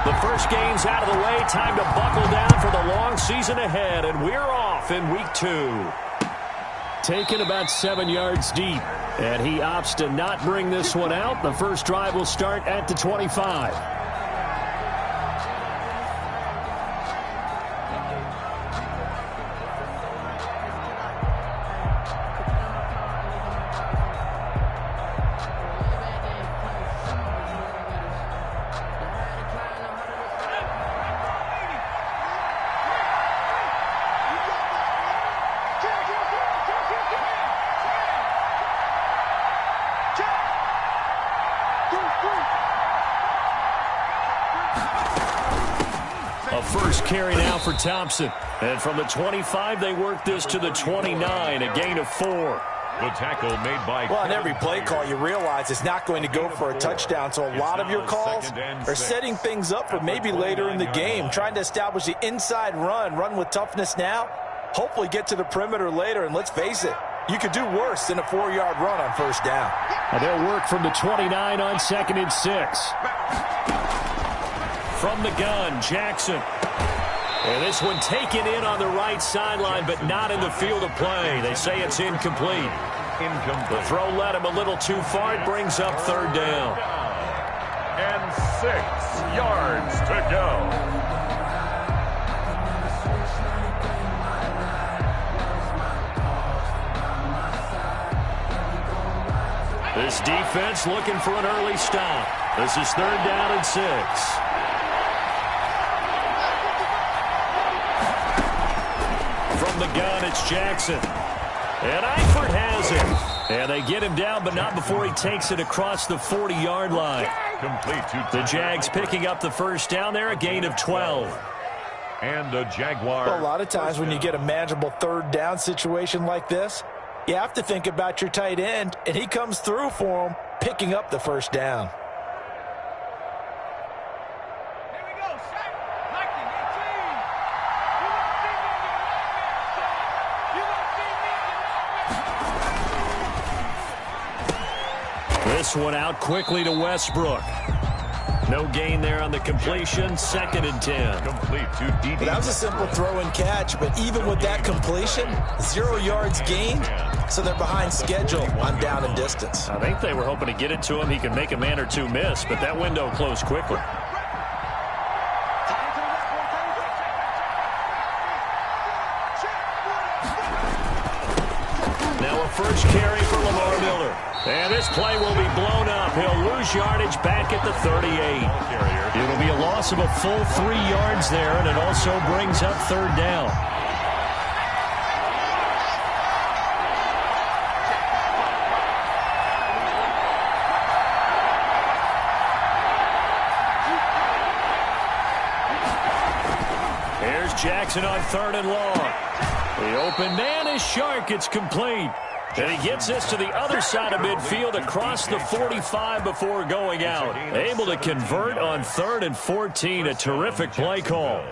The first game's out of the way. Time to buckle down for the long season ahead, and we're off in week 2. Taken about 7 yards deep, and he opts to not bring this one out. The first drive will start at the 25. A first carry now for Thompson. And from the 25, they work this to the 29, a gain of 4. The tackle made by... Well, on every play call, you realize it's not going to go for a touchdown, so a lot of your calls are setting things up for maybe later in the game, trying to establish the inside run with toughness now, hopefully get to the perimeter later, and let's face it, you could do worse than a 4-yard run on first down. And they'll work from the 29 on 2nd and 6. From the gun, Jackson. And this one taken in on the right sideline, but not in the field of play. They say it's incomplete. The throw led him a little too far. It brings up 3rd down. And 6 yards to go. This defense looking for an early stop. This is 3rd down and 6. From the gun, it's Jackson. And Eifert has him. And they get him down, but not before he takes it across the 40-yard line. Complete to the Jags picking up the first down there, a gain of 12. And the Jaguar. Well, a lot of times when you get a manageable 3rd down situation like this, you have to think about your tight end, and he comes through for him, picking up the first down. This one out quickly to Westbrook. No gain there on the completion. 2nd and 10. Complete to DD. Well, that was a simple throw and catch, but even with that completion, 0 yards gained, so they're behind schedule on down and distance. I think they were hoping to get it to him. He could make a man or two miss, but that window closed quickly. Now a first carry for Lamar Miller. And this play will be blown up. He'll lose yardage back at the 38. It'll be a loss of a full 3 yards there, and it also brings up 3rd down. Here's Jackson on 3rd and long. The open man is Shark. It's complete. And he gets this to the other side of midfield across the 45 before going out. Able to convert on 3rd and 14. A terrific play call.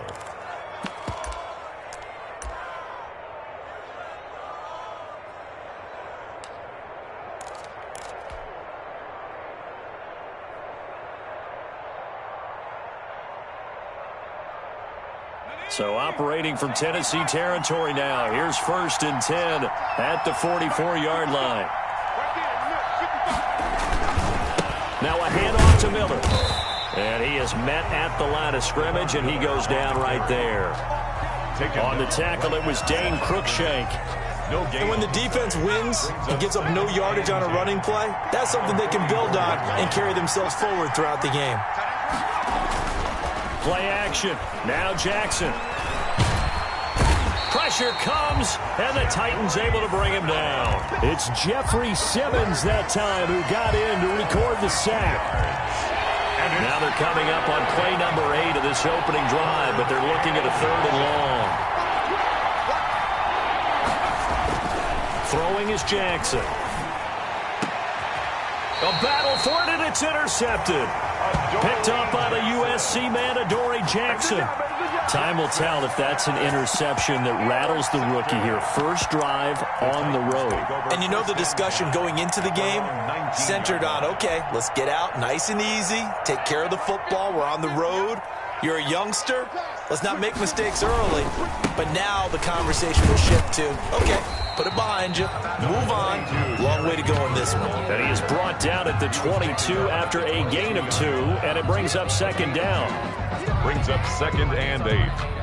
So operating from Tennessee territory now. Here's 1st and 10 at the 44-yard line. Now a handoff to Miller. And he is met at the line of scrimmage, and he goes down right there. On the tackle, it was Dane Cruikshank. And when the defense wins and gives up no yardage on a running play, that's something they can build on and carry themselves forward throughout the game. Play action. Now Jackson. Pressure comes, and the Titans able to bring him down. It's Jeffrey Simmons that time who got in to record the sack. And now they're coming up on play number 8 of this opening drive, but they're looking at a 3rd and long. Throwing is Jackson. A battle for it, and it's intercepted. Picked up by the USC man, Adoree Jackson. Time will tell if that's an interception that rattles the rookie here. First drive on the road. And you know the discussion going into the game centered on, okay, let's get out nice and easy, take care of the football, we're on the road. You're a youngster. Let's not make mistakes early. But now the conversation will shift to, okay, put it behind you. Move on. Long way to go in this one. And he is brought down at the 22 after a gain of 2, and it brings up second down. Brings up 2nd and 8.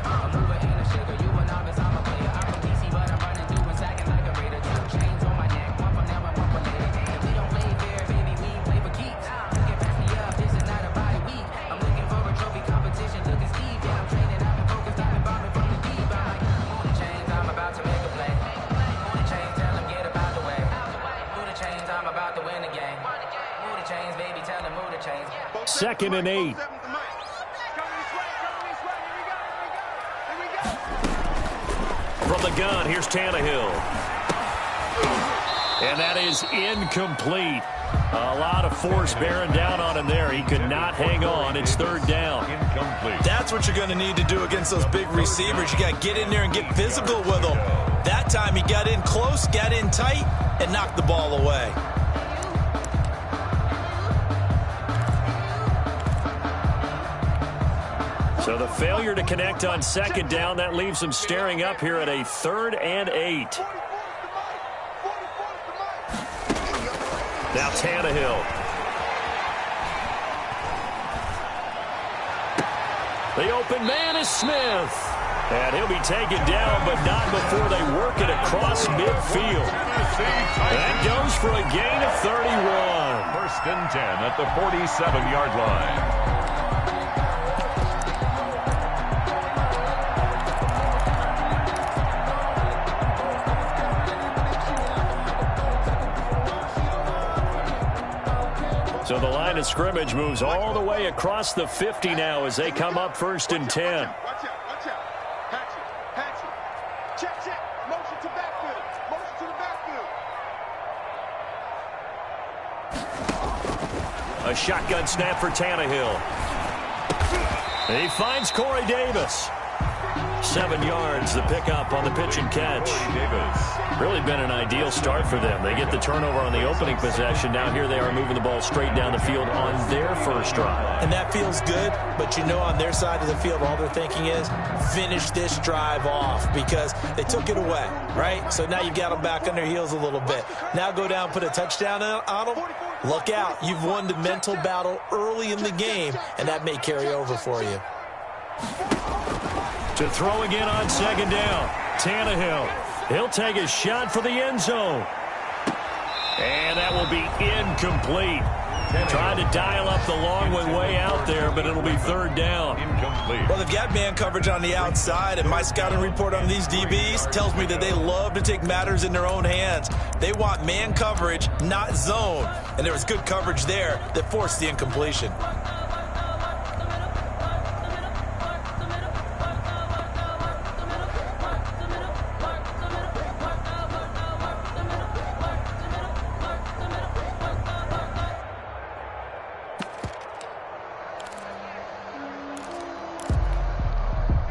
Second and 8. From the gun, here's Tannehill. And that is incomplete. A lot of force bearing down on him there. He could not hang on. It's 3rd down. Incomplete. That's what you're going to need to do against those big receivers. You got to get in there and get physical with them. That time he got in close, got in tight, and knocked the ball away. So the failure to connect on 2nd down, that leaves him staring up here at a 3rd and 8. Now Tannehill. The open man is Smith. And he'll be taken down, but not before they work it across midfield. That goes for a gain of 31. 1st and 10 at the 47-yard line. So the line of scrimmage moves all the way across the 50 now as they come up 1st and 10. Watch out. Patch it. Check. Motion to backfield. Motion to the backfield. A shotgun snap for Tannehill. He finds Corey Davis. 7 yards, the pickup on the pitch and catch. Really been an ideal start for them. They get the turnover on the opening possession. Now here they are moving the ball straight down the field on their first drive. And that feels good, but you know on their side of the field, all they're thinking is finish this drive off because they took it away, right? So now you've got them back on their heels a little bit. Now go down, put a touchdown on them. Look out. You've won the mental battle early in the game, and that may carry over for you. To throw again on 2nd down. Tannehill. He'll take a shot for the end zone. And that will be incomplete. Trying to dial up the long way out there, but it'll be 3rd down. Incomplete. Well, they've got man coverage on the outside, and my scouting report on these DBs tells me that they love to take matters in their own hands. They want man coverage, not zone. And there was good coverage there that forced the incompletion.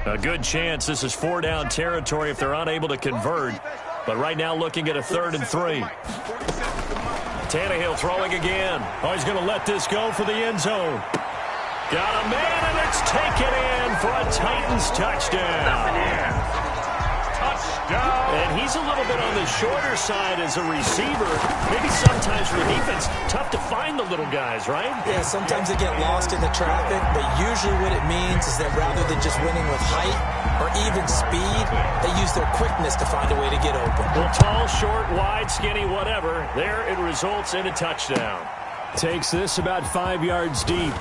A good chance this is 4-down territory if they're unable to convert. But right now looking at a 3rd and 3. Tannehill throwing again. Oh, he's going to let this go for the end zone. Got a man, and it's taken in for a Titans touchdown. Touchdown. And he's a little bit on the shorter side as a receiver. Maybe sometimes for the defense, tough to find the little guys, right? Yeah, sometimes they get lost in the traffic, but usually what it means is that rather than just winning with height or even speed, they use their quickness to find a way to get open. Well, tall, short, wide, skinny, whatever. There it results in a touchdown. Takes this about 5 yards deep.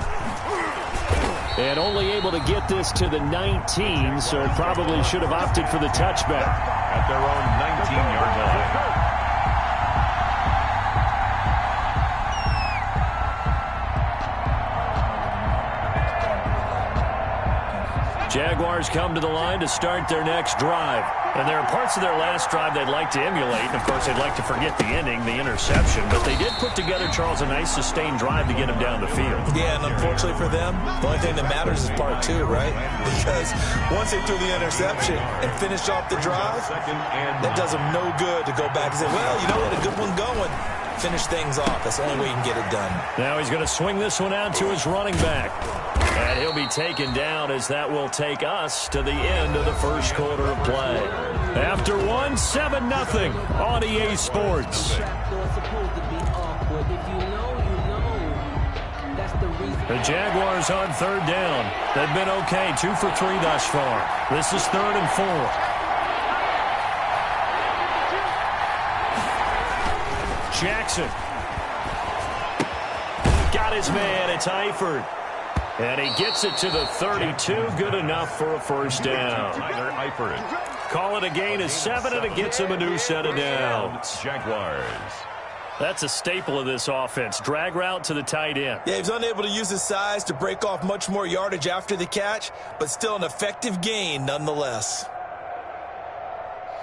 And only able to get this to the 19, so probably should have opted for the touchback. At their own 19-yard line. Jaguars come to the line to start their next drive. And there are parts of their last drive they'd like to emulate. And, of course, they'd like to forget the ending, the interception. But they did put together, Charles, a nice sustained drive to get him down the field. Yeah, and unfortunately for them, the only thing that matters is part 2, right? Because once they threw the interception and finished off the drive, that does them no good to go back and say, well, you know what, a good one going. Finish things off. That's the only way you can get it done. Now he's going to swing this one out to his running back. And And he'll be taken down as that will take us to the end of the first quarter of play. After one, 7-0 on EA Sports. The Jaguars on third down. They've been okay, 2 for 3 thus far. This is 3rd and 4. Jackson. Got his man. It's Eifert. And he gets it to the 32. Good enough for a first down. Tyler Eifert. Call it a gain of 7, and it gets him a new set of downs. Jaguars. That's a staple of this offense. Drag route to the tight end. Yeah, he was unable to use his size to break off much more yardage after the catch, but still an effective gain nonetheless.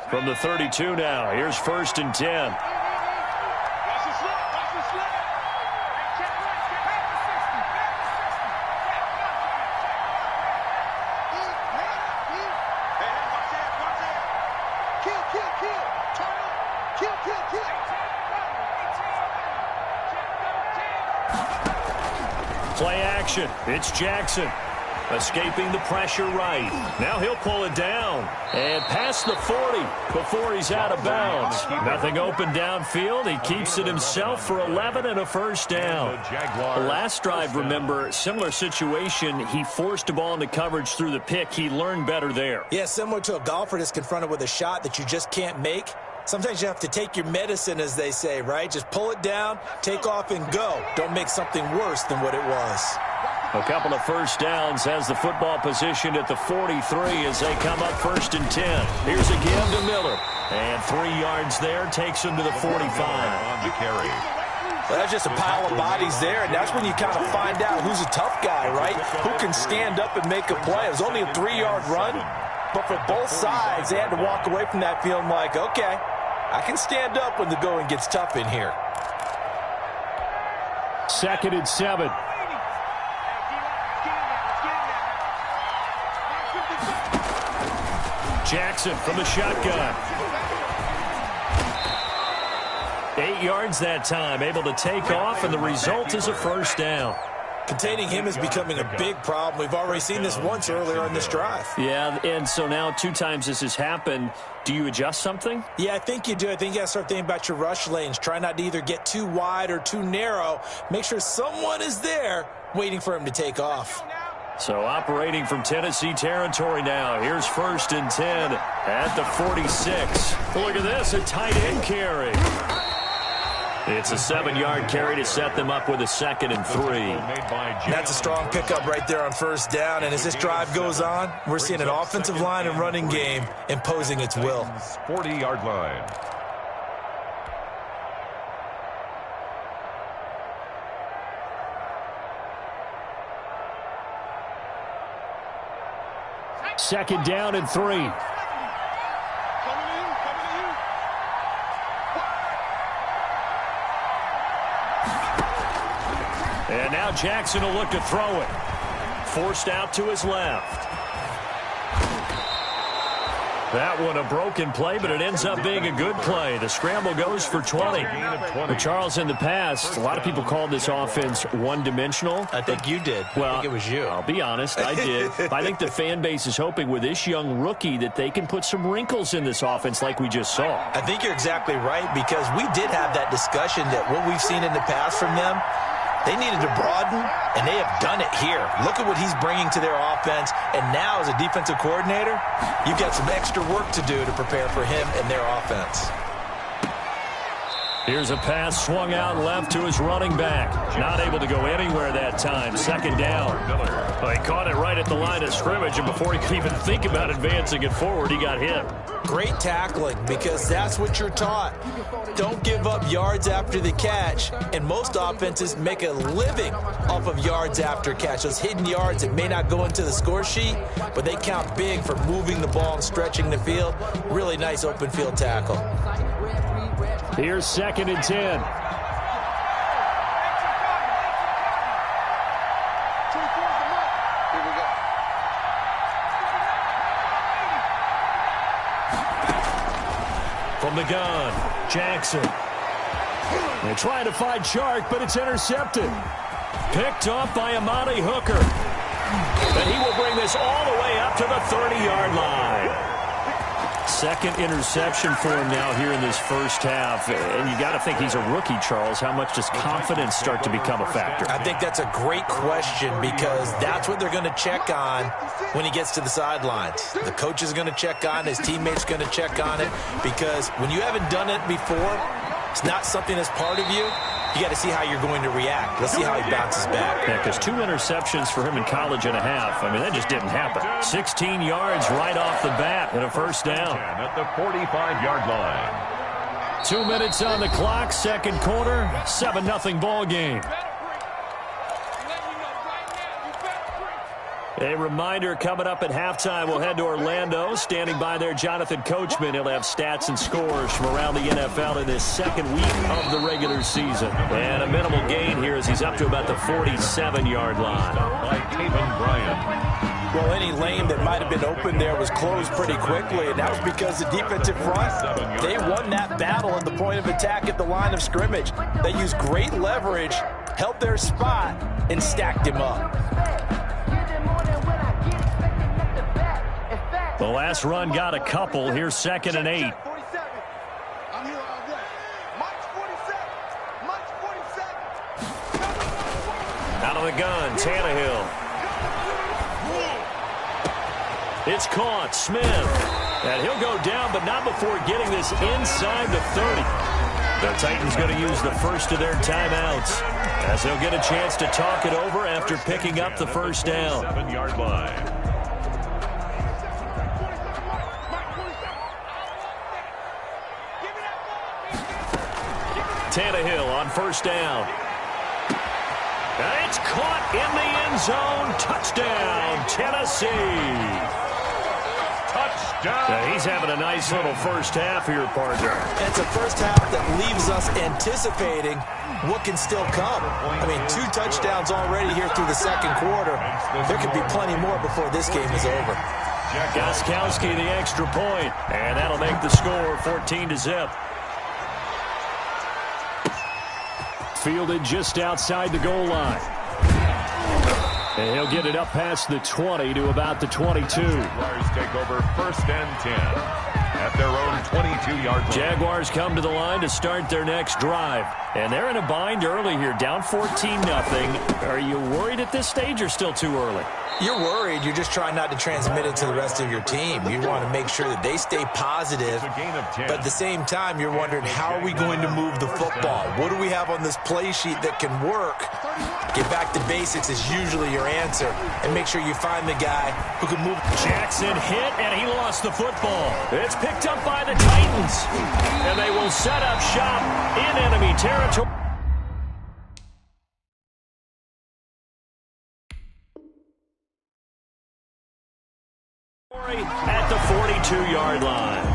From the 32 now, here's 1st and 10. Play action. It's Jackson. Escaping the pressure right. Now he'll pull it down. And past the 40 before he's out of bounds. Nothing open downfield. He keeps it himself for 11 and a first down. Last drive, remember, similar situation. He forced a ball into coverage through the pick. He learned better there. Yeah, similar to a golfer that's confronted with a shot that you just can't make. Sometimes you have to take your medicine, as they say, right? Just pull it down, take off, and go. Don't make something worse than what it was. A couple of first downs as the football positioned at the 43 as they come up 1st and 10. Here's a give to Miller. And 3 yards there takes him to the 45. On the carry. Well, that's just a pile of bodies there, and that's when you kind of find out who's a tough guy, right? Who can stand up and make a play. It was only a 3-yard run, but for both sides, they had to walk away from that feeling like, okay, I can stand up when the going gets tough in here. 2nd and 7. Jackson from the shotgun. 8 yards that time, able to take off, and the result is a first down. Containing him is becoming a big problem. We've already seen this once earlier in this drive. Yeah, and so now 2 times this has happened. Do you adjust something? Yeah, I think you do. I think you got to start thinking about your rush lanes. Try not to either get too wide or too narrow. Make sure someone is there waiting for him to take off. So operating from Tennessee territory now. Here's 1st and 10 at the 46. Look at this, a tight end carry. It's a 7-yard carry to set them up with a 2nd and 3. That's a strong pickup right there on 1st down. And as this drive goes on, we're seeing an offensive line and running game imposing its will. 40-yard line. Second down and 3. And now Jackson will look to throw it. Forced out to his left. That one a broken play, but it ends up being a good play. The scramble goes for 20. But Charles, in the past, a lot of people called this offense one-dimensional. I think you did. Well, I think it was you. I'll be honest, I did. I think the fan base is hoping with this young rookie that they can put some wrinkles in this offense like we just saw. I think you're exactly right, because we did have that discussion that what we've seen in the past from them, they needed to broaden, and they have done it here. Look at what he's bringing to their offense, and now as a defensive coordinator, you've got some extra work to do to prepare for him and their offense. Here's a pass swung out left to his running back. Not able to go anywhere that time. 2nd down. Well, he caught it right at the line of scrimmage, and before he could even think about advancing it forward, he got hit. Great tackling, because that's what you're taught. Don't give up yards after the catch, and most offenses make a living off of yards after catch. Those hidden yards that may not go into the score sheet, but they count big for moving the ball and stretching the field. Really nice open field tackle. Here's 2nd and 10. From the gun, Jackson. They're trying to find Shark, but it's intercepted. Picked off by Amani Hooker. to the 30-yard line. Second interception for him now here in this first half. And you got to think he's a rookie, Charles. How much does confidence start to become a factor? I think that's a great question because that's what they're going to check on when he gets to the sidelines. The coach is going to check on it. His teammates going to check on it because when you haven't done it before, it's not something that's part of you. You got to see how you're going to react. Let's see how he bounces back. Yeah, because 2 interceptions for him in college and a half. I mean, that just didn't happen. 16 yards right off the bat and a first down. At the 45-yard line. 2 minutes on the clock, second quarter, 7-0 ball game. A reminder coming up at halftime, we'll head to Orlando. Standing by there, Jonathan Coachman. He'll have stats and scores from around the NFL in this second week of the regular season. And a minimal gain here as he's up to about the 47-yard line. By Taven Bryan. Well, any lane that might have been open there was closed pretty quickly, and that was because the defensive front, they won that battle at the point of attack at the line of scrimmage. They used great leverage, held their spot, and stacked him up. The last run got a couple. Here's 2nd and 8. Out of the gun, Tannehill. It's caught, Smith. And he'll go down, but not before getting this inside the 30. The Titans going to use the first of their timeouts as they'll get a chance to talk it over after picking up the first down. 7-yard line. Tannehill on first down. And it's caught in the end zone. Touchdown, Tennessee. Touchdown. Now he's having a nice little first half here, partner. It's a first half that leaves us anticipating what can still come. I mean, 2 touchdowns already here through the second quarter. There could be plenty more before this game is over. Gostkowski the extra point, and that'll make the score 14-0. Fielded just outside the goal line. And he'll get it up past the 20 to about the 22. Jaguars take over 1st and 10 at their own 22-yard line. Jaguars come to the line to start their next drive. And they're in a bind early here, down 14-0. Are you worried at this stage or still too early? You're worried. You're just trying not to transmit it to the rest of your team. You want to make sure that they stay positive. But at the same time, you're wondering, how are we going to move the football? What do we have on this play sheet that can work? Get back to basics is usually your answer. And make sure you find the guy who can move. Jackson hit, and he lost the football. It's picked up by the Titans. And they will set up shop in enemy territory. At the 42-yard line.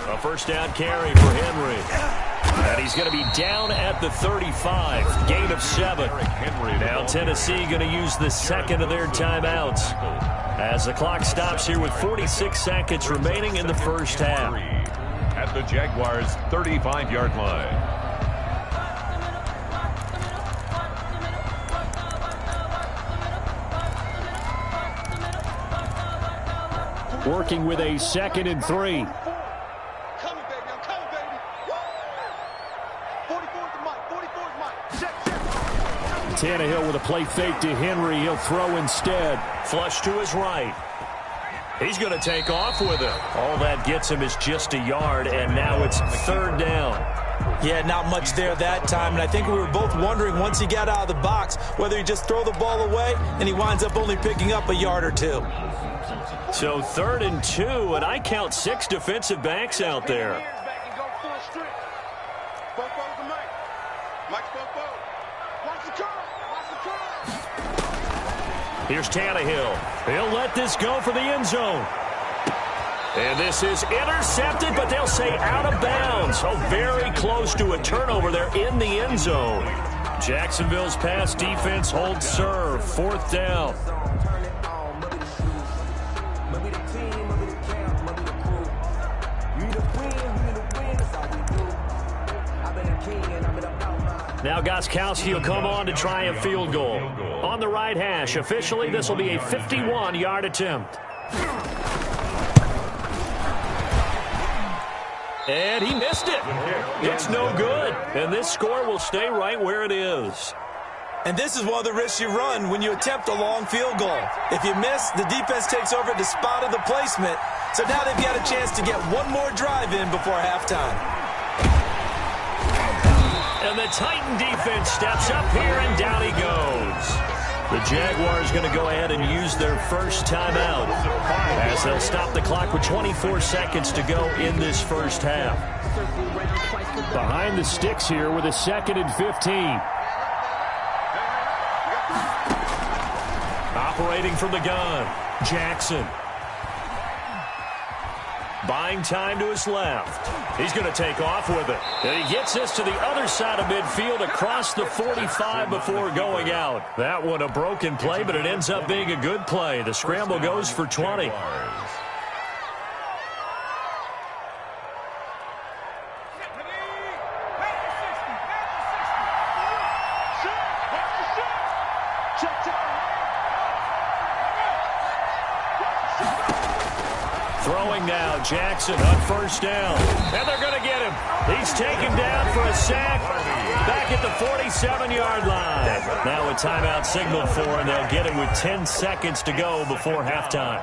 A first down carry for Henry. And he's going to be down at the 35. Gain of 7. Now Tennessee going to use the second of their timeouts as the clock stops here with 46 seconds remaining in the first half. At the Jaguars' 35-yard line. Working with a 2nd and 3. Tannehill with a play fake to Henry. He'll throw instead. Flush to his right. He's going to take off with it. All that gets him is just a yard, and now it's 3rd down. Yeah, not much there that time, and I think we were both wondering once he got out of the box whether he just throw the ball away, and he winds up only picking up a yard or 2. So 3rd and 2, and I count 6 defensive backs out there. Here's Tannehill. He'll let this go for the end zone. And this is intercepted, but they'll say out of bounds. So very close to a turnover there in the end zone. Jacksonville's pass defense holds serve. 4th down. Now Gostkowski will come on to try a field goal. On the right hash, officially this will be a 51-yard attempt. And he missed it. It's no good. And this score will stay right where it is. And this is one of the risks you run when you attempt a long field goal. If you miss, the defense takes over at the spot of the placement. So now they've got a chance to get one more drive in before halftime. And the Titan defense steps up here, and down he goes. The Jaguars going to go ahead and use their first timeout as they'll stop the clock with 24 seconds to go in this first half. Behind the sticks here with a 2nd and 15. Operating from the gun, Jackson. Buying time to his left. He's going to take off with it. And he gets this to the other side of midfield across the 45 before going out. That one a broken play, but it ends up being a good play. The scramble goes for 20. Throwing now, Jackson on 1st down. And they're going to get him. He's taken down for a sack back at the 47-yard line. Now a timeout signaled for, and they'll get him with 10 seconds to go before halftime.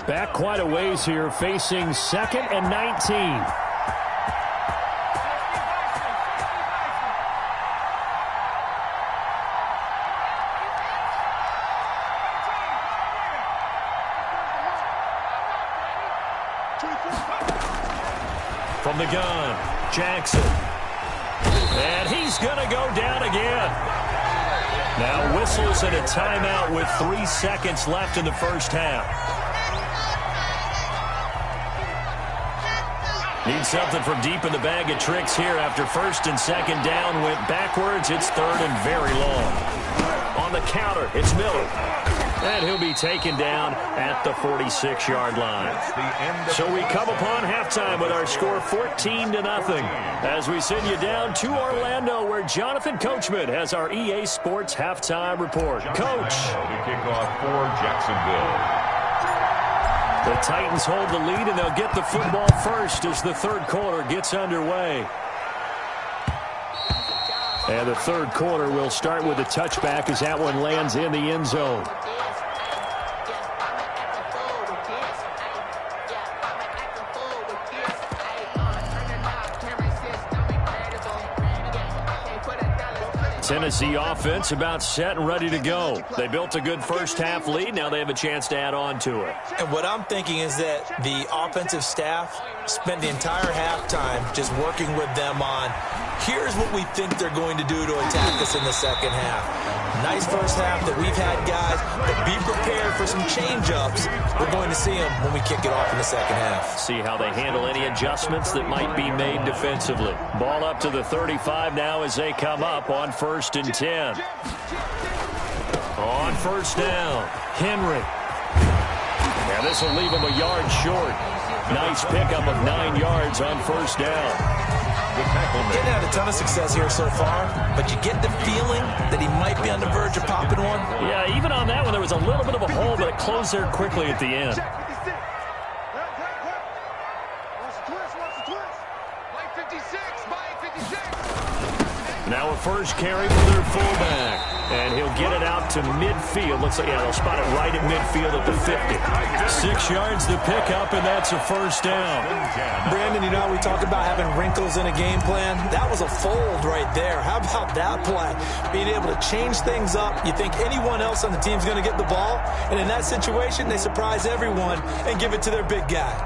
Back quite a ways here, facing 2nd and 19. From the gun, Jackson. And he's going to go down again. Now whistles and a timeout with 3 seconds left in the first half. Need something from deep in the bag of tricks here after 1st and 2nd down. Went backwards. It's 3rd and very long. On the counter, it's Miller. And he'll be taken down at the 46-yard line. So we come upon halftime with our score 14-0 as we send you down to Orlando, where Jonathan Coachman has our EA Sports halftime report. Coach. The kickoff for Jacksonville. The Titans hold the lead, and they'll get the football first as the 3rd quarter gets underway. And the 3rd quarter will start with a touchback as that one lands in the end zone. Tennessee offense about set and ready to go. They built a good first half lead. Now they have a chance to add on to it. And what I'm thinking is that the offensive staff spent the entire halftime just working with them on, here's what we think they're going to do to attack us in the second half. Nice first half that we've had, guys, but be prepared for some change-ups. We're going to see them when we kick it off in the second half. See how they handle any adjustments that might be made defensively. Ball up to the 35 now as they come up on 1st and 10. On 1st down, Henry. Now this will leave him a yard short. Nice pickup of 9 yards on 1st down. Didn't have a ton of success here so far, but you get the feeling that he might be on the verge of popping one. Yeah, even on that one, there was a little bit of a hole, but it closed there quickly at the end. Now a first carry for their fullback. And he'll get it out to midfield. Looks like, yeah, they'll spot it right at midfield at the 50. 6 yards to pick up, and that's a 1st down. Brandon, you know, we talk about having wrinkles in a game plan. That was a fold right there. How about that play? Being able to change things up. You think anyone else on the team's going to get the ball, and in that situation, they surprise everyone and give it to their big guy.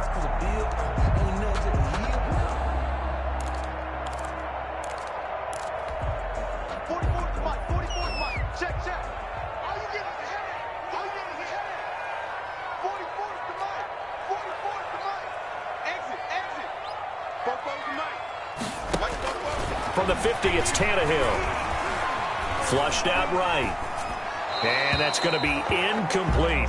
from the 50, it's Tannehill. Flushed out right. And that's going to be incomplete.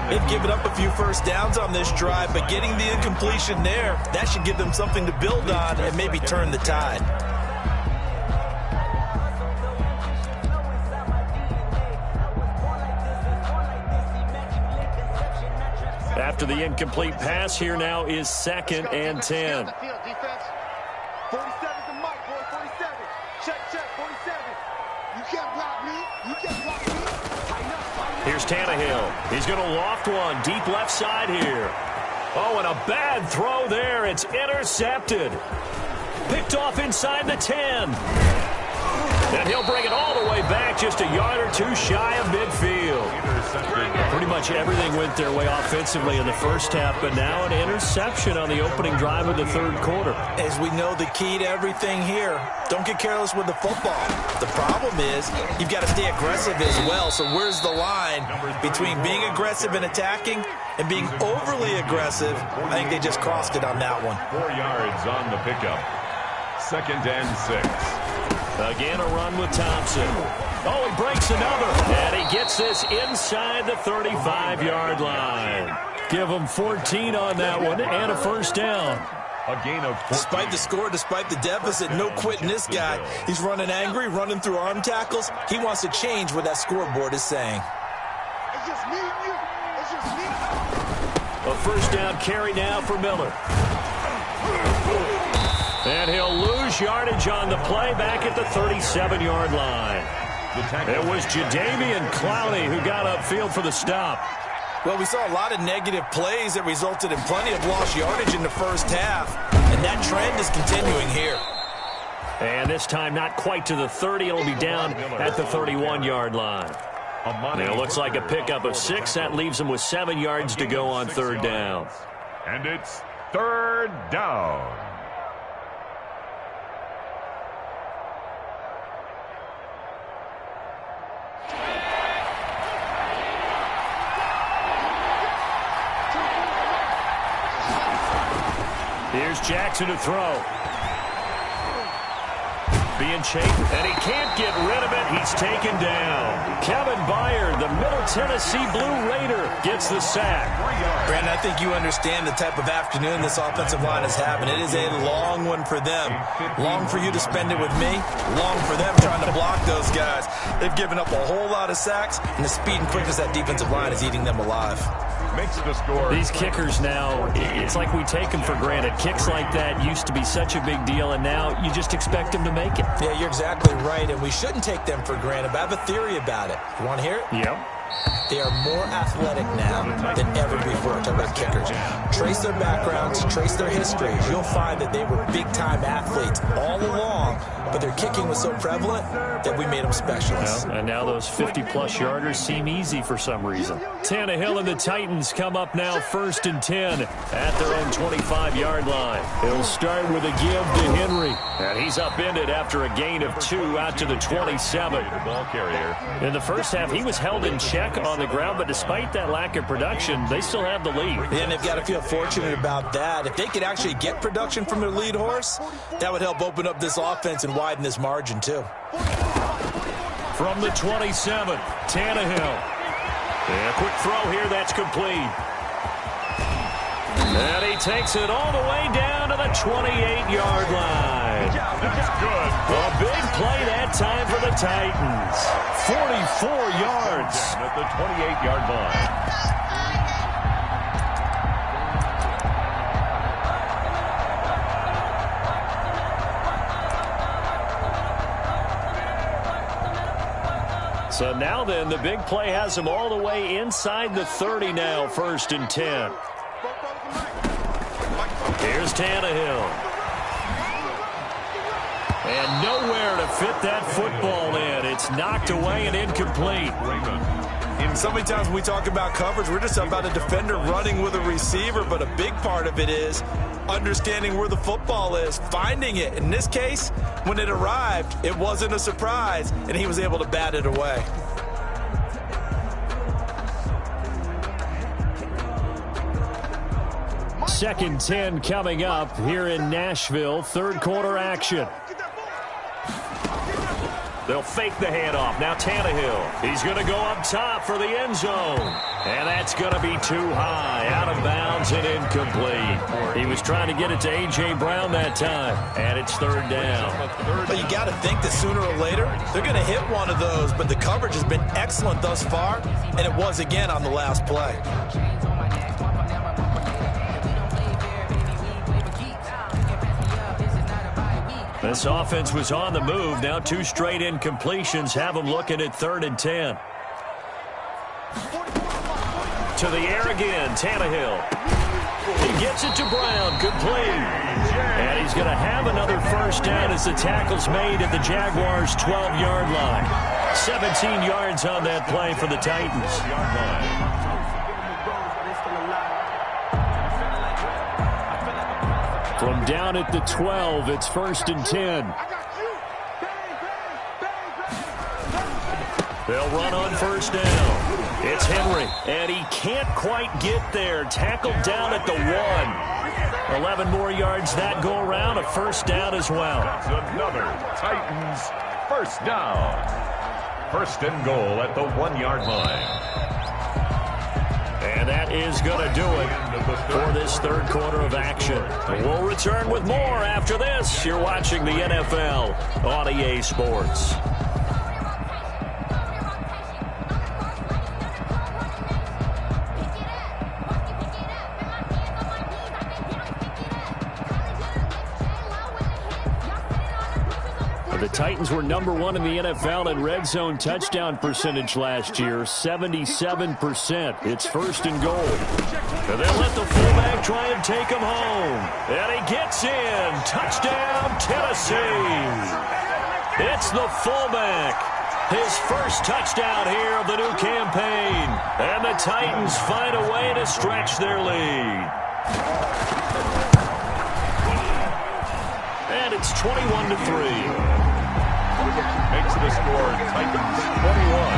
They've given up a few first downs on this drive, but getting the incompletion there, that should give them something to build on and maybe turn the tide. After the incomplete pass, here now is 2nd and 10. 47's the mic, boy. 47. Check, 47. You can't block me. You can't block me. Here's Tannehill. He's going to loft one deep left side here. Oh, and a bad throw there. It's intercepted. Picked off inside the 10. And he'll bring it all the way back just a yard or two shy of midfield. Pretty much everything went their way offensively in the first half, but now an interception on the opening drive of the third quarter. As we know, the key to everything here, don't get careless with the football. The problem is you've got to stay aggressive as well. So where's the line between being aggressive and attacking and being overly aggressive? I think they just crossed it on that one. 4 yards on the pickup. 2nd and 6. Again, a run with Thompson. Oh, he breaks another. And he gets this inside the 35-yard line. Give him 14 on that one and a first down. A gain of 14. Despite the score, despite the deficit, no quitting this guy. He's running angry, running through arm tackles. He wants to change what that scoreboard is saying. It's just me and you. It's just me. A first down carry now for Miller. And he'll lose yardage on the play back at the 37-yard line. It was Jadeveon Clowney who got upfield for the stop. Well, we saw a lot of negative plays that resulted in plenty of lost yardage in the first half, and that trend is continuing here. And this time not quite to the 30. It'll be down at the 31-yard line. It looks like a pickup of 6. That leaves them with 7 yards to go on third down. And it's 3rd down. Here's Jackson to throw. Being chased, and he can't get rid of it. He's taken down. Kevin Byard, the Middle Tennessee Blue Raider, gets the sack. Brandon, I think you understand the type of afternoon this offensive line is having. It is a long one for them. Long for you to spend it with me. Long for them trying to block those guys. They've given up a whole lot of sacks, and the speed and quickness of that defensive line is eating them alive. Makes the score. These kickers now, it's like we take them for granted. Kicks like that used to be such a big deal, and now you just expect them to make it. Yeah, you're exactly right, and we shouldn't take them for granted. But I have a theory about it. You want to hear it? Yep. They are more athletic now than ever before. Talk about kickers. Trace their backgrounds, trace their histories. You'll find that they were big-time athletes all along, but their kicking was so prevalent that we made them specialists. Well, and now those 50-plus yarders seem easy for some reason. Tannehill and the Titans come up now 1st and 10 at their own 25-yard line. He'll start with a give to Henry. And he's upended after a gain of 2 out to the 27. Ball carrier. In the first half, he was held in check on the ground, but despite that lack of production, they still have the lead. And they've got to feel fortunate about that. If they could actually get production from their lead horse, that would help open up this offense and widen this margin too. From the 27, Tannehill. And a quick throw here, that's complete. And he takes it all the way down to the 28-yard line. That's good. A big play that time for the Titans. 44 yards. At the 28-yard line. So now then, the big play has them all the way inside the 30 now, 1st and 10. Here's Tannehill. And nowhere to fit that football in. It's knocked away and incomplete. So many times when we talk about coverage, we're just about a defender running with a receiver, but a big part of it is understanding where the football is, finding it. In this case, when it arrived, it wasn't a surprise, and he was able to bat it away. Second 10 coming up here in Nashville. Third quarter action. They'll fake the handoff. Now Tannehill. He's going to go up top for the end zone. And that's going to be too high. Out of bounds and incomplete. He was trying to get it to A.J. Brown that time. And it's third down. But you got to think that sooner or later, they're going to hit one of those. But the coverage has been excellent thus far. And it was again on the last play. This offense was on the move. Now 2 straight incompletions have them looking at 3rd and 10. To the air again, Tannehill. He gets it to Brown, complete. And he's going to have another first down as the tackle's made at the Jaguars' 12-yard line. 17 yards on that play for the Titans. From down at the 12, it's 1st and 10. They'll run on first down. It's Henry, and he can't quite get there. Tackled down at the 1. 11 more yards that go around, a first down as well. That's another Titans first down. 1st and goal at the 1-yard line. And that is going to do it for this third quarter of action. We'll return with more after this. You're watching the NFL on EA Sports. The Titans were number 1 in the NFL in red zone touchdown percentage last year, 77%. It's 1st and goal. And they'll let the fullback try and take him home. And he gets in. Touchdown, Tennessee. It's the fullback. His first touchdown here of the new campaign. And the Titans find a way to stretch their lead. And it's 21-3. Makes the score Titans 21,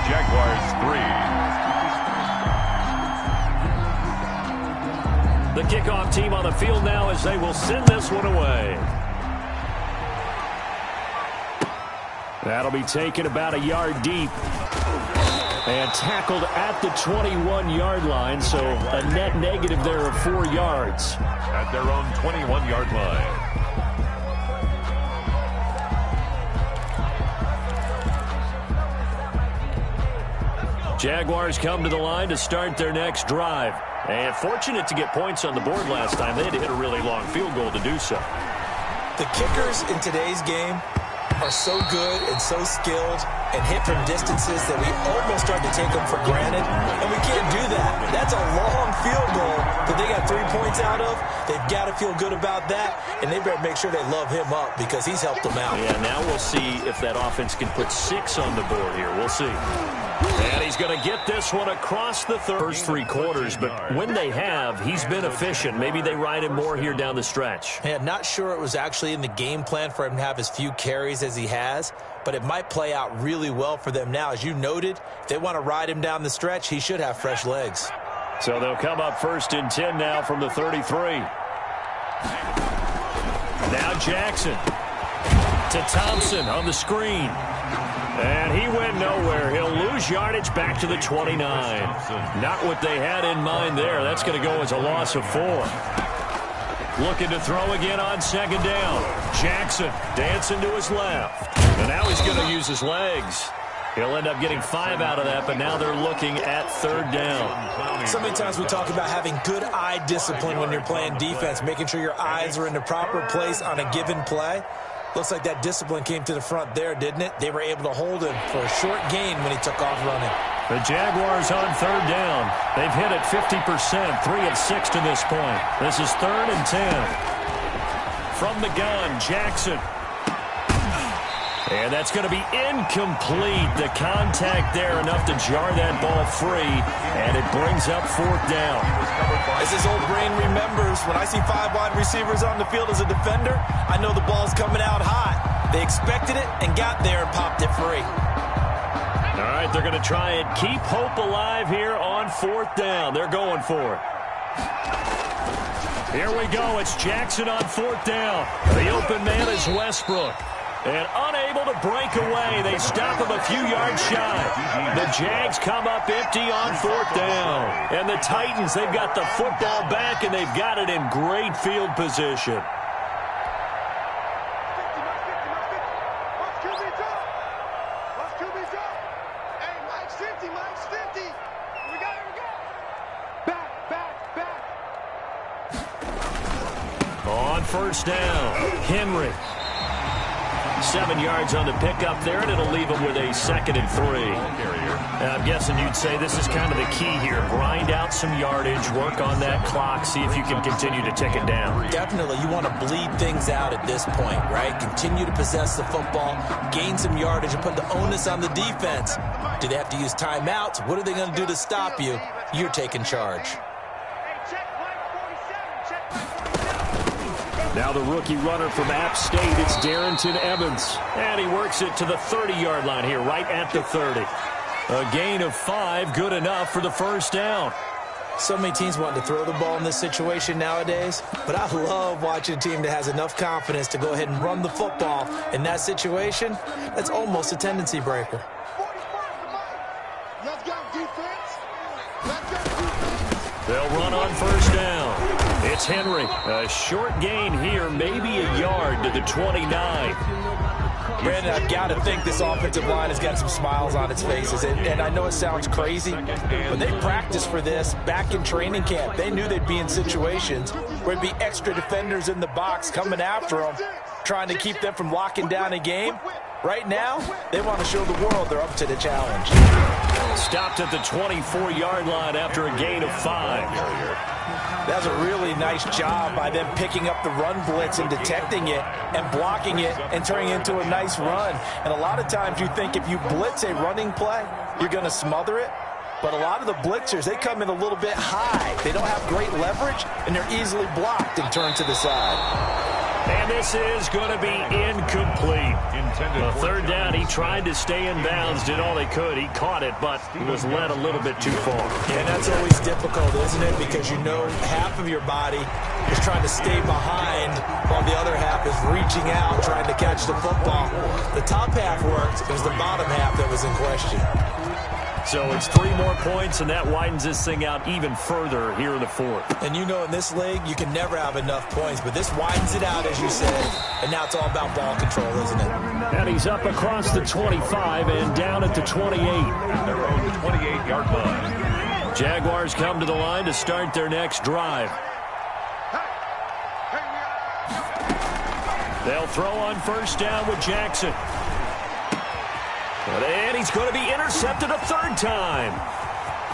Jaguars 3. The kickoff team on the field now as they will send this one away. That'll be taken about a yard deep. And tackled at the 21-yard line, so a net negative there of 4 yards. At their own 21-yard line. Jaguars come to the line to start their next drive. And fortunate to get points on the board last time. They had to hit a really long field goal to do so. The kickers in today's game are so good and so skilled and hit from distances that we almost start to take them for granted. And we can't do that. That's a long field goal that they got 3 points out of. They've got to feel good about that. And they better make sure they love him up because he's helped them out. Yeah, now we'll see if that offense can put 6 on the board here. We'll see. And he's going to get this one across the first 3 quarters, but when they have, he's been efficient. Maybe they ride him more here down the stretch. Yeah, not sure it was actually in the game plan for him to have as few carries as he has, but it might play out really well for them now. As you noted, if they want to ride him down the stretch, he should have fresh legs. So they'll come up 1st and 10 now from the 33. Now Jackson to Thompson on the screen. And he went nowhere. He'll lose yardage back to the 29. Not what they had in mind there. That's going to go as a loss of 4. Looking to throw again on 2nd down. Jackson dancing to his left. And now he's going to use his legs. He'll end up getting 5 out of that, but now they're looking at 3rd down. So many times we talk about having good eye discipline when you're playing defense, making sure your eyes are in the proper place on a given play. Looks like that discipline came to the front there, didn't it? They were able to hold him for a short gain when he took off running. The Jaguars on 3rd down. They've hit it 50%, 3 of 6 to this point. This is 3rd and 10. From the gun, Jackson. And that's going to be incomplete. The contact there enough to jar that ball free, and it brings up 4th down. As his old brain remembers, when I see 5 wide receivers on the field as a defender, I know the ball's coming out hot. They expected it and got there and popped it free. All right, they're going to try and keep hope alive here on 4th down. They're going for it. Here we go. It's Jackson on 4th down. The open man is Westbrook. And unable to break away. They stop him a few yards shy. The Jags come up empty on 4th down. And the Titans, they've got the football back, and they've got it in great field position. On 1st down, Henry. 7 yards on the pickup there, and it'll leave him with a 2nd and 3. I'm guessing you'd say this is kind of the key here. Grind out some yardage, work on that clock, see if you can continue to tick it down. Definitely, you want to bleed things out at this point, right? Continue to possess the football, gain some yardage, and put the onus on the defense. Do they have to use timeouts? What are they going to do to stop you? You're taking charge. Now the rookie runner from App State, it's Darrington Evans. And he works it to the 30-yard line here, right at the 30. A gain of 5, good enough for the 1st down. So many teams want to throw the ball in this situation nowadays, but I love watching a team that has enough confidence to go ahead and run the football. In that situation, that's almost a tendency breaker. Let's go, defense. Let's go, defense. They'll run on 1st down. It's Henry. A short gain here, maybe a yard to the 29. Brandon, I've got to think this offensive line has got some smiles on its faces. And I know it sounds crazy, but they practiced for this back in training camp. They knew they'd be in situations where there'd be extra defenders in the box coming after them, trying to keep them from locking down a game. Right now, they want to show the world they're up to the challenge. Stopped at the 24-yard line after a gain of 5. That was a really nice job by them picking up the run blitz and detecting it and blocking it and turning it into a nice run. And a lot of times you think if you blitz a running play, you're going to smother it. But a lot of the blitzers, they come in a little bit high. They don't have great leverage, and they're easily blocked and turned to the side. And this is going to be incomplete. A 3rd down, he tried to stay in bounds, did all he could. He caught it, but he was led a little bit too far. Yeah, and that's always difficult, isn't it? Because you know half of your body is trying to stay behind while the other half is reaching out, trying to catch the football. The top half worked. It was the bottom half that was in question. So it's 3 more points, and that widens this thing out even further here in the 4th. And you know in this league, you can never have enough points, but this widens it out, as you said, and now it's all about ball control, isn't it? And he's up across the 25 and down at the 28. At their own 28-yard line. Jaguars come to the line to start their next drive. They'll throw on 1st down with Jackson. And he's going to be intercepted a 3rd time.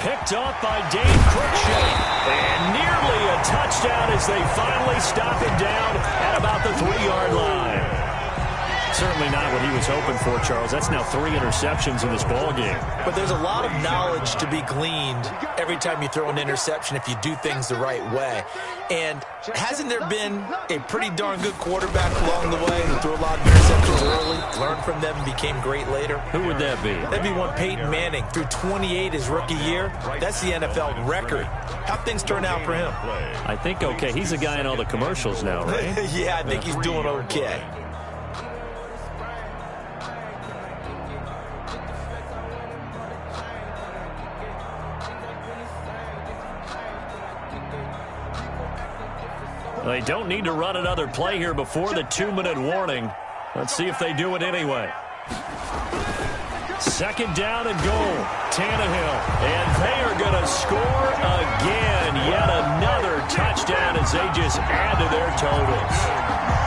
Picked off by Dave Cruikshank. And nearly a touchdown as they finally stop him down at about the 3-yard line. Certainly not what he was hoping for, Charles. That's now 3 interceptions in this ballgame. But there's a lot of knowledge to be gleaned every time you throw an interception if you do things the right way. And hasn't there been a pretty darn good quarterback along the way who threw a lot of interceptions early, learned from them, and became great later? Who would that be? That'd be one Peyton Manning. Threw 28 his rookie year. That's the NFL record. How'd things turn out for him? I think okay. He's a guy in all the commercials now, right? Yeah, I think he's doing okay. They don't need to run another play here before the 2-minute warning. Let's see if they do it anyway. 2nd down and goal. Tannehill. And they are going to score again. Yet another touchdown as they just add to their totals.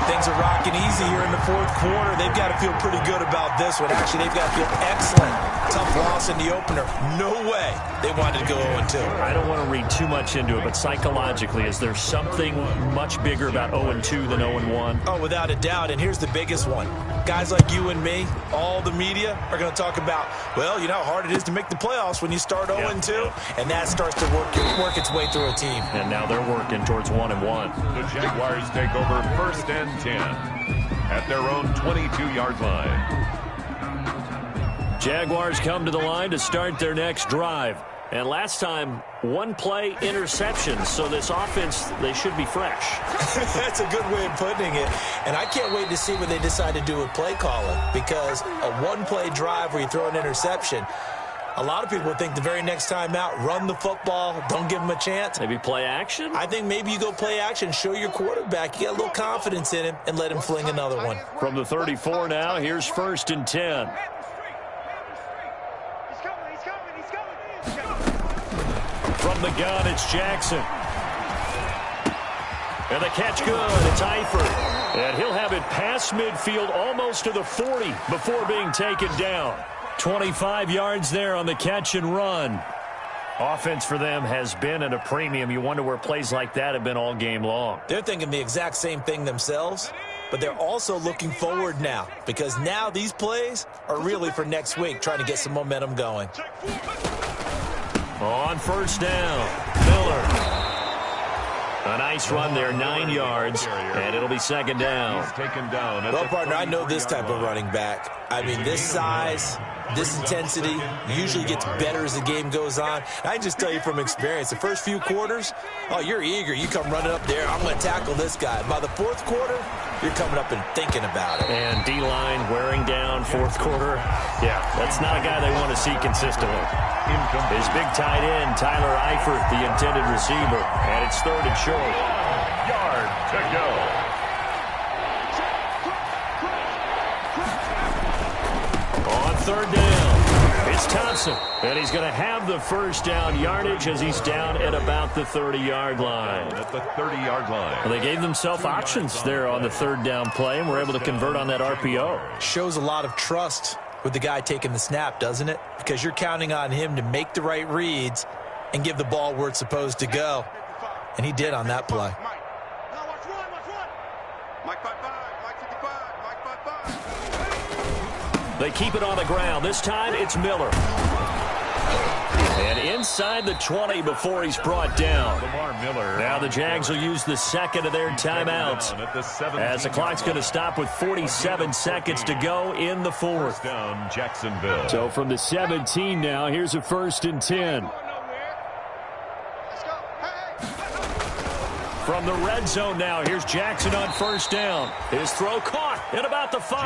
Things are rocking easy here in the 4th quarter. They've got to feel pretty good about this one. Actually, they've got to feel excellent. Tough loss in the opener. No way they wanted to go 0-2. I don't want to read too much into it, but psychologically, is there something much bigger about 0-2 than 0-1? Oh, without a doubt. And here's the biggest one. Guys like you and me, all the media, are going to talk about, well, you know how hard it is to make the playoffs when you start 0-2. Yeah. And that starts to work its way through a team. And now they're working towards 1-1. The Jaguars take over 1st and 10 at their own 22-yard line. Jaguars come to the line to start their next drive. And last time, one-play interception. So this offense, they should be fresh. That's a good way of putting it. And I can't wait to see what they decide to do with play calling, because a one-play drive where you throw an interception, a lot of people would think the very next time out, run the football, don't give them a chance. Maybe play action? I think maybe you go play action, show your quarterback you got a little confidence in him, and let him fling another one. From the 34 now, here's 1st and 10. From the gun, it's Jackson. And the catch good. It's Eifert. And he'll have it past midfield almost to the 40 before being taken down. 25 yards there on the catch and run. Offense for them has been at a premium. You wonder where plays like that have been all game long. They're thinking the exact same thing themselves, but they're also looking forward now, because now these plays are really for next week, trying to get some momentum going. On 1st down, Miller. A nice run there, 9 yards, and it'll be 2nd down. Well, partner, I know this type of running back. I mean, this size, this intensity usually gets better as the game goes on. I can just tell you from experience, the first few quarters, oh, you're eager. You come running up there, I'm going to tackle this guy. By the 4th quarter, you're coming up and thinking about it. And D-line wearing down 4th quarter. Yeah, that's not a guy they want to see consistently. His big tight end, Tyler Eifert, the intended receiver. And it's 3rd and short. 1 yard to go. On 3rd down, it's Thompson. And he's going to have the 1st down yardage as he's down at about the 30-yard line. At the 30-yard line. Well, they gave themselves options there on the 3rd down play, and were able to convert on that RPO. Shows a lot of trust with the guy taking the snap, doesn't it? Because you're counting on him to make the right reads and give the ball where it's supposed to go. And he did on that play. They keep it on the ground. This time it's Miller. And inside the 20 before he's brought down. Now the Jags will use the 2nd of their timeouts, as the clock's going to stop with 47 seconds to go in the 4th. Down Jacksonville. So from the 17 now, here's a 1st and 10. From the red zone now, here's Jackson on 1st down. His throw caught at about the 5.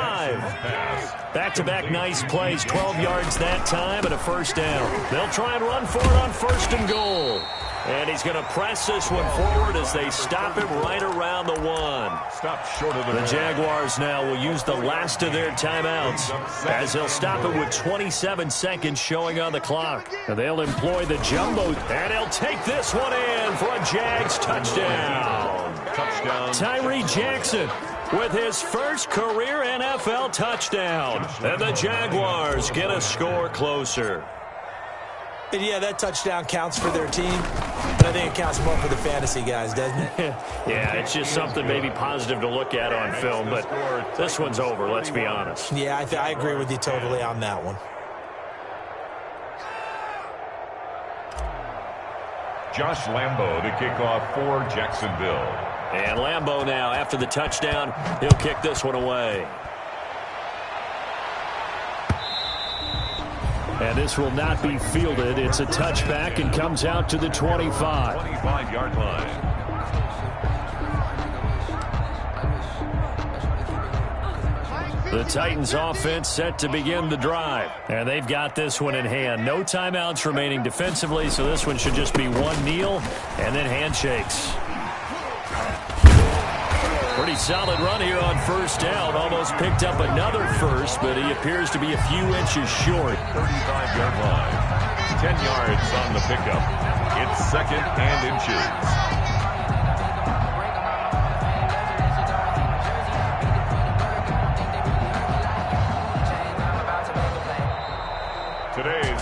Back-to-back nice plays, 12 yards that time and a 1st down. They'll try and run for it on 1st and goal. And he's going to press this one forward as they stop him right around the 1. Stop short of the Jaguars now will use the last of their timeouts, as they'll stop it with 27 seconds showing on the clock. And they'll employ the jumbo, and he'll take this one in for a Jags touchdown. Tyree Jackson with his first career NFL touchdown. And the Jaguars get a score closer. And yeah, that touchdown counts for their team, but I think it counts more for the fantasy guys, doesn't it? Yeah, it's just something maybe positive to look at on film, but this one's over, let's be honest. Yeah, I agree with you totally on that one. Josh Lambo to kick off for Jacksonville. And Lambo now, after the touchdown, he'll kick this one away. And this will not be fielded. It's a touchback and comes out to the 25. 25-yard line. The Titans offense set to begin the drive. And they've got this one in hand. No timeouts remaining defensively, so this one should just be one kneel and then handshakes. Pretty solid run here on 1st down. Almost picked up another first, but he appears to be a few inches short. 35-yard line. 10 yards on the pickup. It's 2nd and inches.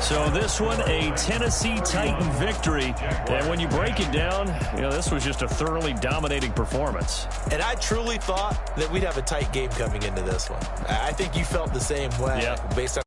So this one, a Tennessee Titan victory. And when you break it down, you know, this was just a thoroughly dominating performance. And I truly thought that we'd have a tight game coming into this one. I think you felt the same way based on